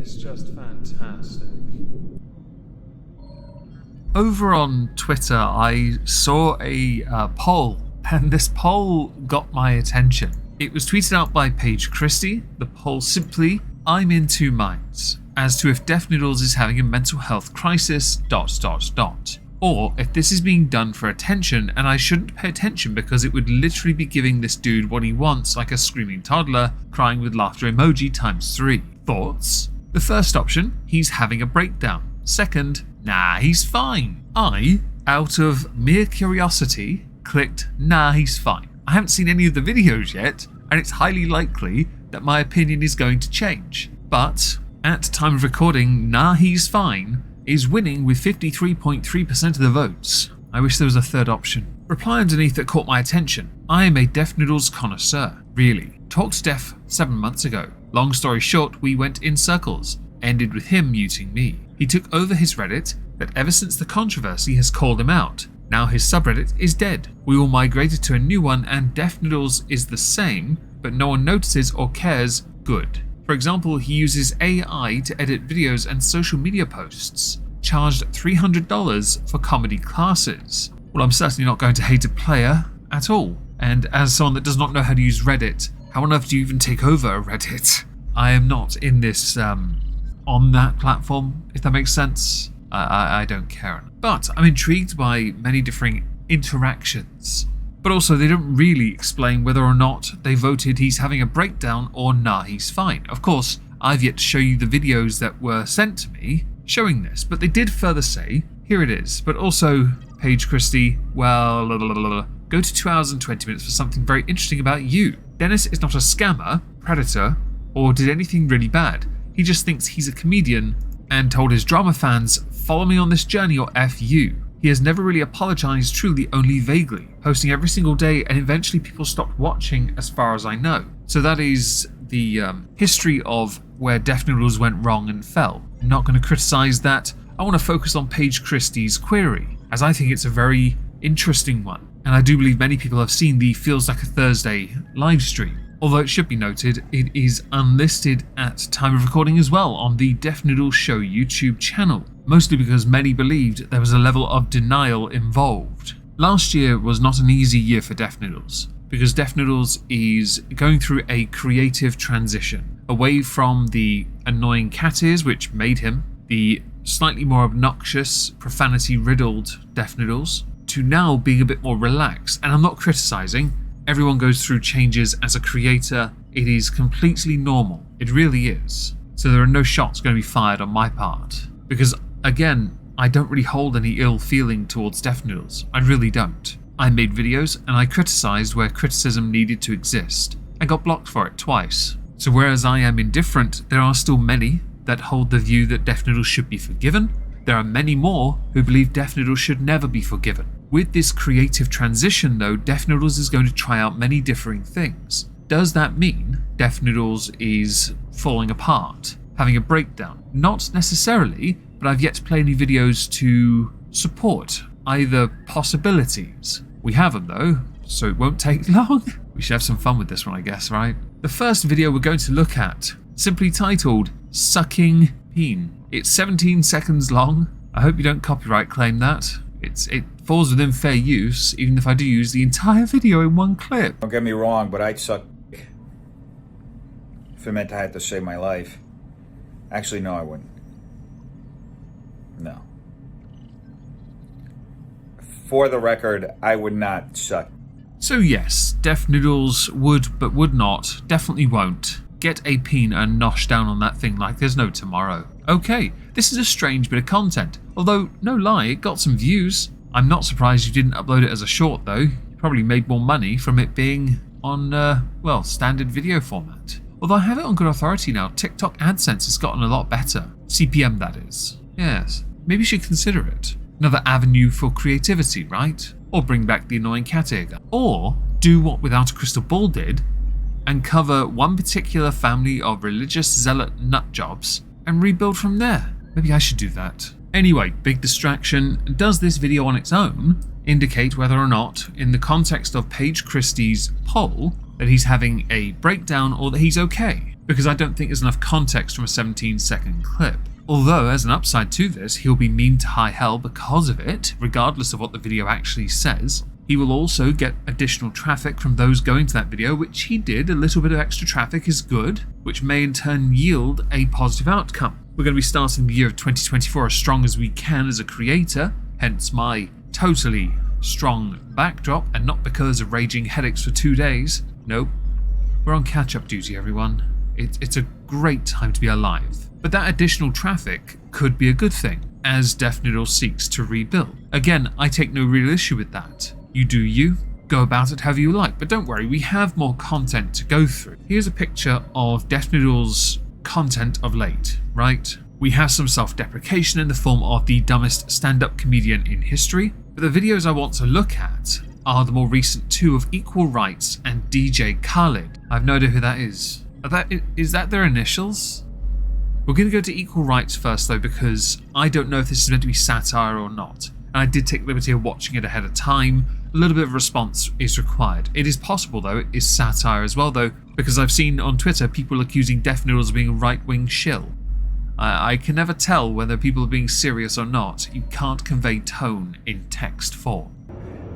is just fantastic. Over on Twitter, I saw a poll, and this poll got my attention. It was tweeted out by Paige Christie. The poll simply, I'm in two minds as to if Def Noodles is having a mental health crisis, ... Or if this is being done for attention and I shouldn't pay attention because it would literally be giving this dude what he wants, like a screaming toddler crying with laughter emoji times 3. Thoughts? The first option, he's having a breakdown. Second, nah, he's fine. I, out of mere curiosity, clicked nah, he's fine. I haven't seen any of the videos yet, and it's highly likely that my opinion is going to change. But at time of recording, nah, he's fine is winning with 53.3% of the votes. I wish there was a third option. Reply underneath that caught my attention. I am a Def Noodles connoisseur. Really. Talked to Def 7 months ago. Long story short, we went in circles. Ended with him muting me. He took over his Reddit, but ever since the controversy has called him out. Now his subreddit is dead. We all migrated to a new one and Def Noodles is the same, but no one notices or cares. Good. For example, he uses AI to edit videos and social media posts. Charged $300 for comedy classes. Well, I'm certainly not going to hate a player at all. And as someone that does not know how to use Reddit, how on earth do you even take over Reddit? I am not in this on that platform, if that makes sense. I don't care. But I'm intrigued by many different interactions. But also they don't really explain whether or not they voted he's having a breakdown or nah, he's fine. Of course, I've yet to show you the videos that were sent to me showing this, but they did further say, here it is. But also, Paige Christie, well, go to 2 hours and 20 minutes for something very interesting about you. Dennis is not a scammer, predator, or did anything really bad. He just thinks he's a comedian and told his drama fans, follow me on this journey or F you. He has never really apologized, truly only vaguely, posting every single day, and eventually people stopped watching as far as I know. So that is the history of where Def Noodles went wrong and fell. I'm not going to criticize that. I want to focus on Paige Christie's query, as I think it's a very interesting one. And I do believe many people have seen the Feels Like a Thursday live stream. Although it should be noted, it is unlisted at time of recording as well on the Def Noodles Show YouTube channel. Mostly because many believed there was a level of denial involved. Last year was not an easy year for Def Noodles, because Def Noodles is going through a creative transition, away from the annoying cat ears which made him, the slightly more obnoxious, profanity-riddled Def Noodles, to now being a bit more relaxed. And I'm not criticizing, everyone goes through changes as a creator, it is completely normal, it really is. So there are no shots going to be fired on my part, because again, I don't really hold any ill feeling towards Def Noodles. I really don't. I made videos and I criticised where criticism needed to exist. I got blocked for it twice. So whereas I am indifferent, there are still many that hold the view that Def Noodles should be forgiven. There are many more who believe Def Noodles should never be forgiven. With this creative transition though, Def Noodles is going to try out many differing things. Does that mean Def Noodles is falling apart, having a breakdown? Not necessarily, but I've yet to play any videos to support either possibilities. We have them though, so it won't take long. We should have some fun with this one, I guess, right? The first video we're going to look at, simply titled Sucking Peen. It's 17 seconds long. I hope you don't copyright claim that. It falls within fair use, even if I do use the entire video in one clip. Don't get me wrong, but I'd suck if it meant I had to save my life. Actually, no, I wouldn't. No. For the record, I would not suck. So yes, Def Noodles would but would not, definitely won't, get a peen and nosh down on that thing like there's no tomorrow. Okay, this is a strange bit of content, although no lie, it got some views. I'm not surprised you didn't upload it as a short though. You probably made more money from it being on, well, standard video format. Although I have it on good authority now, TikTok AdSense has gotten a lot better. CPM that is. Yes, maybe you should consider it. Another avenue for creativity, right? Or bring back the annoying cat ear gun. Or do what Without a Crystal Ball did and cover one particular family of religious zealot nutjobs and rebuild from there. Maybe I should do that. Anyway, big distraction. Does this video on its own indicate whether or not, in the context of Paige Christie's poll, that he's having a breakdown or that he's okay? because I don't think there's enough context from a 17-second clip. Although, as an upside to this, he'll be mean to high hell because of it, regardless of what the video actually says. He will also get additional traffic from those going to that video, which he did. A little bit of extra traffic is good, which may in turn yield a positive outcome. We're going to be starting the year of 2024 as strong as we can as a creator, hence my totally strong backdrop, and not because of raging headaches for 2 days. Nope. We're on catch-up duty, everyone. It's a great time to be alive. But that additional traffic could be a good thing, as Def Noodles seeks to rebuild. Again, I take no real issue with that. You do you, go about it however you like, but don't worry, we have more content to go through. Here's a picture of Def Noodles' content of late, right? We have some self-deprecation in the form of the dumbest stand-up comedian in history, but the videos I want to look at are the more recent two of Equal Rights and DJ Khaled. I have no idea who that is. Is that their initials? We're going to go to Equal Rights first though, because I don't know if this is meant to be satire or not. And I did take the liberty of watching it ahead of time. A little bit of response is required. It is possible though, it is satire as well though, because I've seen on Twitter people accusing Def Noodles of being a right-wing shill. I can never tell whether people are being serious or not. You can't convey tone in text form.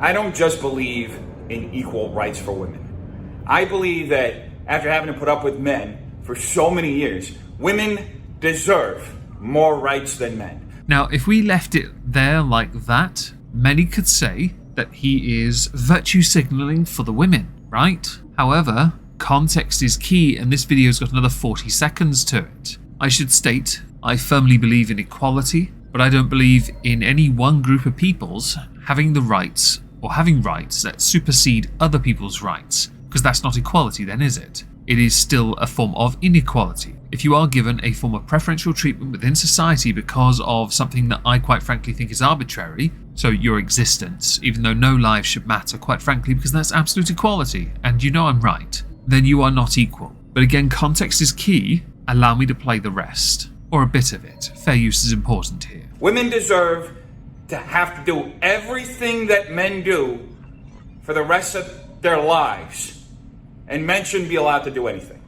I don't just believe in equal rights for women. I believe that after having to put up with men for so many years, women deserve more rights than men. Now, if we left it there like that, many could say that he is virtue signaling for the women, right? However, context is key, and this video's got another 40 seconds to it. I should state, I firmly believe in equality, but I don't believe in any one group of people's having the rights, or having rights that supersede other people's rights, because that's not equality then, is it? It is still a form of inequality. If you are given a form of preferential treatment within society because of something that I quite frankly think is arbitrary, so your existence, even though no lives should matter, quite frankly, because that's absolute equality, and you know I'm right, then you are not equal. But again, context is key. Allow me to play the rest, or a bit of it. Fair use is important here. Women deserve to have to do everything that men do for the rest of their lives. And men shouldn't be allowed to do anything.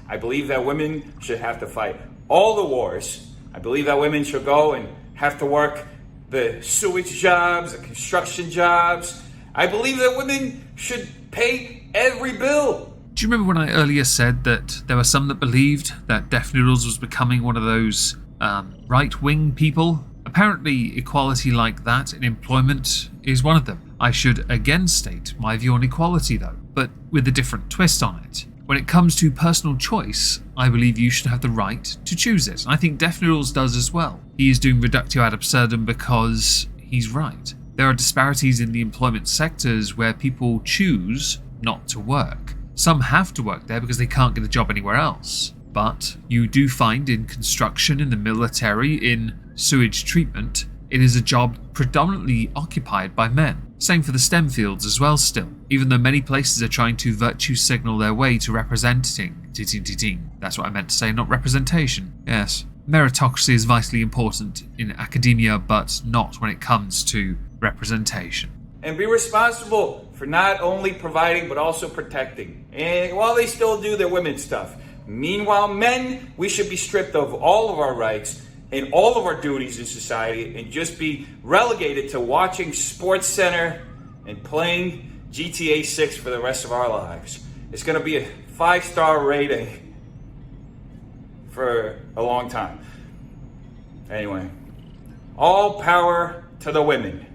I believe that women should have to fight all the wars. I believe that women should go and have to work the sewage jobs, the construction jobs. I believe that women should pay every bill. Do you remember when I earlier said that there were some that believed that Def Noodles was becoming one of those right-wing people? Apparently, equality like that in employment is one of them. I should again state my view on equality though, but with a different twist on it. When it comes to personal choice, I believe you should have the right to choose it. I think Def Noodles does as well. He is doing reductio ad absurdum because he's right. There are disparities in the employment sectors where people choose not to work. Some have to work there because they can't get a job anywhere else. But you do find in construction, in the military, in sewage treatment, it is a job predominantly occupied by men. Same for the STEM fields as well still, even though many places are trying to virtue signal their way to representing. That's what I meant to say, not representation. Yes. Meritocracy is vitally important in academia, but not when it comes to representation. And be responsible for not only providing, but also protecting. And while they still do their women's stuff. Meanwhile, men, we should be stripped of all of our rights and all of our duties in society and just be relegated to watching SportsCenter and playing GTA 6 for the rest of our lives. It's going to be a 5-star rating for a long time. Anyway, all power to the women.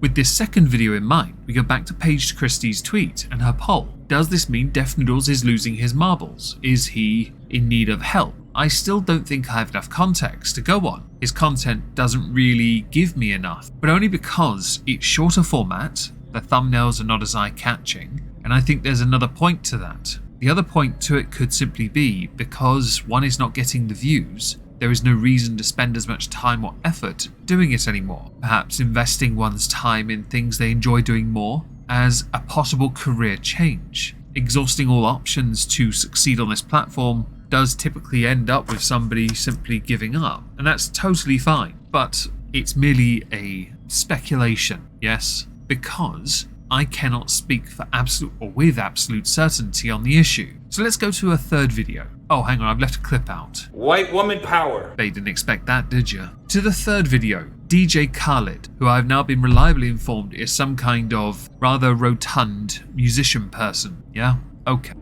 With this second video in mind, we go back to Paige Christie's tweet and her poll. Does this mean Def Noodles is losing his marbles? Is he in need of help? I still don't think I have enough context to go on. His content doesn't really give me enough, but only because it's shorter format, the thumbnails are not as eye-catching, and I think there's another point to that. The other point to it could simply be because one is not getting the views, there is no reason to spend as much time or effort doing it anymore. Perhaps investing one's time in things they enjoy doing more as a possible career change. Exhausting all options to succeed on this platform does typically end up with somebody simply giving up, and that's totally fine, but it's merely a speculation, yes? Because I cannot speak for absolute or with absolute certainty on the issue. So let's go to a third video. Oh, hang on, I've left a clip out. White woman power. They didn't expect that, did you? To the third video, DJ Khaled, who I've now been reliably informed is some kind of rather rotund musician person. Yeah? Okay.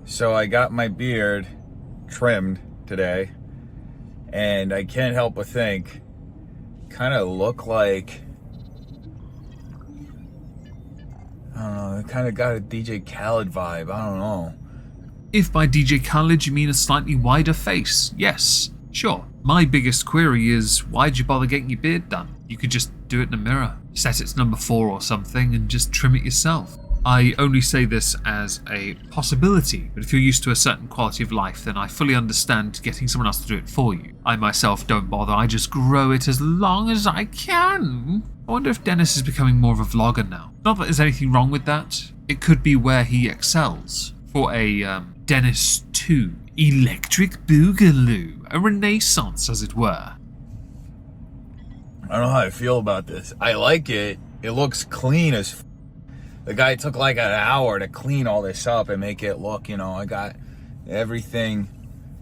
So I got my beard trimmed today, and I can't help but think, kind of look like, I don't know, it kind of got a DJ Khaled vibe, I don't know. If by DJ Khaled you mean a slightly wider face, yes, sure. My biggest query is, why'd you bother getting your beard done? You could just do it in a mirror, set it to number 4 or something, and just trim it yourself. I only say this as a possibility, but if you're used to a certain quality of life, then I fully understand getting someone else to do it for you. I myself don't bother, I just grow it as long as I can. I wonder if Dennis is becoming more of a vlogger now. Not that there's anything wrong with that. It could be where he excels. For a Dennis 2 Electric Boogaloo, a renaissance as it were. I don't know how I feel about this. I like it. It looks clean as f. The guy took like an hour to clean all this up and make it look, you know, I got everything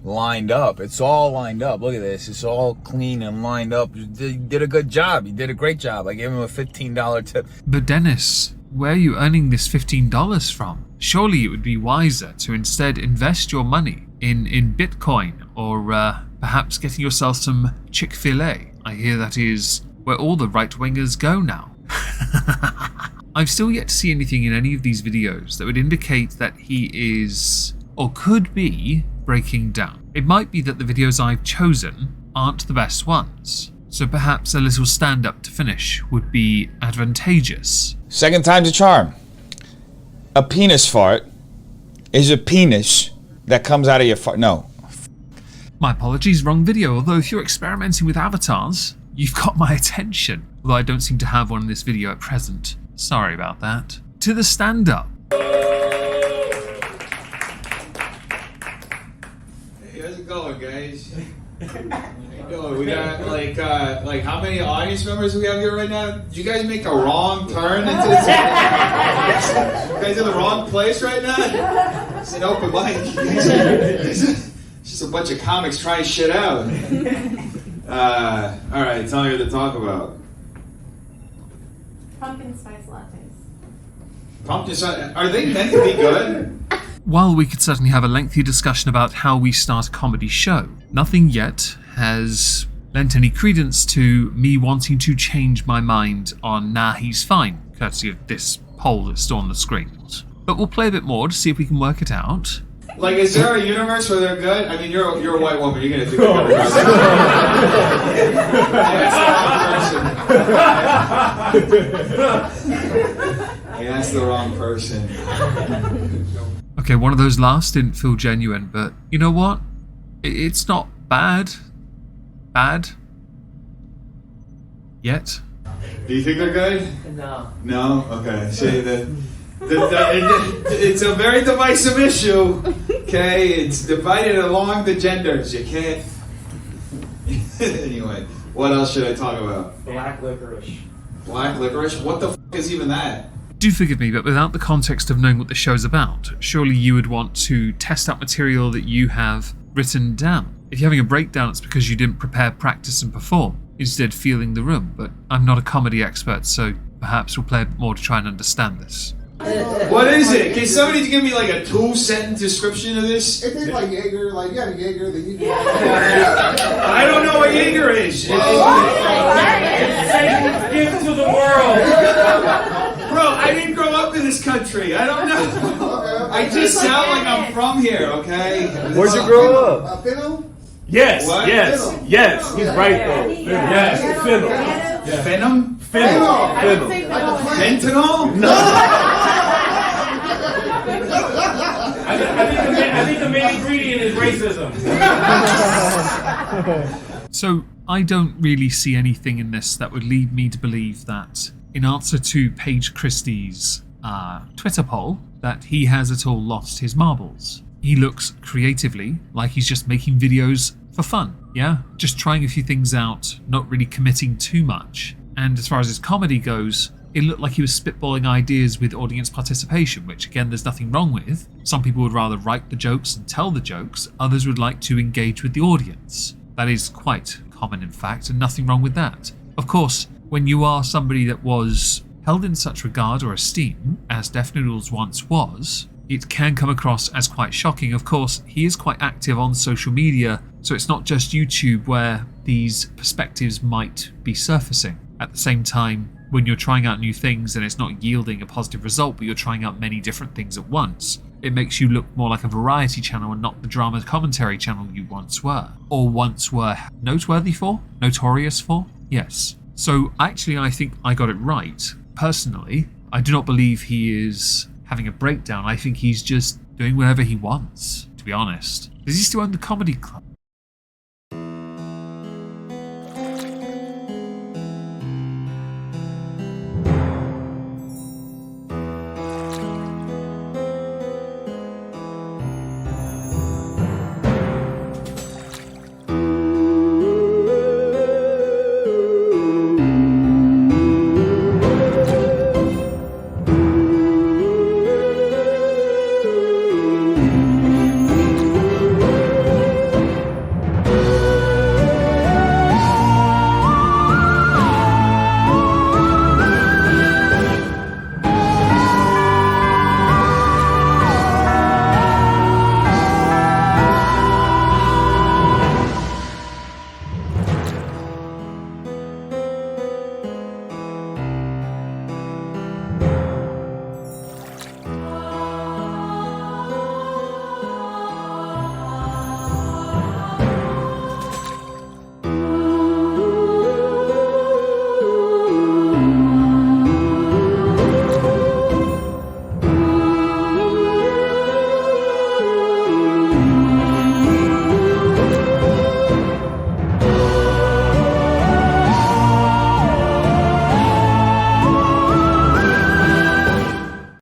lined up. It's all lined up. Look at this. It's all clean and lined up. He did a good job. He did a great job. I gave him a $15 tip. But Dennis, where are you earning this $15 from? Surely it would be wiser to instead invest your money in Bitcoin or perhaps getting yourself some Chick-fil-A. I hear that is where all the right-wingers go now. I've still yet to see anything in any of these videos that would indicate that he is, or could be, breaking down. It might be that the videos I've chosen aren't the best ones, so perhaps a little stand-up to finish would be advantageous. Second time's a charm. A penis fart is a penis that comes out of your fart. No. My apologies, wrong video, although if you're experimenting with avatars, you've got my attention, although I don't seem to have one in this video at present. Sorry about that. To the stand-up. Hey, how's it going, guys? How you doing? We got like how many audience members do we have here right now? Did you guys make a wrong turn into this? You guys in the wrong place right now? It's an open mic. It's just a bunch of comics trying shit out. All right, tell me what to talk about. Pumpkin spice lattes. Pumpkin spice, are they meant to be good? While we could certainly have a lengthy discussion about how we start a comedy show, nothing yet has lent any credence to me wanting to change my mind on nah, he's fine, courtesy of this poll that's still on the screens. But we'll play a bit more to see if we can work it out. Like, is there a universe where they're good? I mean, you're a white woman. You're gonna think they're that's the wrong person. Okay, one of those last didn't feel genuine, but you know what? It's not bad. Bad. Yet. Do you think they're good? No. No? Okay. See, it's a very divisive issue. Okay, it's divided along the genders. You can't. Anyway, what else should I talk about? Black licorice. Black licorice? What the f is even that? Do forgive me, but without the context of knowing what the show's about, surely you would want to test out material that you have written down. If you're having a breakdown, it's because you didn't prepare, practice, and perform, instead feeling the room. But I'm not a comedy expert, so perhaps we'll play a bit more to try and understand this. What is it? Can somebody give me like a 2-sentence description of this? It tastes like Jaeger, like you got a Jaeger that you can... I don't know what Jaeger is. Satan's gift to the world. Bro, I didn't grow up in this country. I don't know. I just sound like I'm from here, okay? Where'd you grow up? Fennel? Yes, What? yes, Fennel. yes. He's right though. Yes, Fennel. Venom? Fennel. Fentanyl? No. I think the main ingredient is racism. So I don't really see anything in this that would lead me to believe that, in answer to Paige Christie's Twitter poll, that he has at all lost his marbles. He looks creatively like he's just making videos for fun, yeah? Just trying a few things out, not really committing too much. And as far as his comedy goes, it looked like he was spitballing ideas with audience participation, which again, there's nothing wrong with. Some people would rather write the jokes and tell the jokes, others would like to engage with the audience. That is quite common in fact, and nothing wrong with that. Of course, when you are somebody that was held in such regard or esteem as Def Noodles once was, it can come across as quite shocking. Of course, he is quite active on social media, so it's not just YouTube where these perspectives might be surfacing. At the same time, when you're trying out new things and it's not yielding a positive result, but you're trying out many different things at once, it makes you look more like a variety channel and not the drama commentary channel you once were. Or once were noteworthy for? Notorious for? Yes. So actually I think I got it right. Personally, I do not believe he is having a breakdown. I think he's just doing whatever he wants, to be honest. Does he still own the comedy club?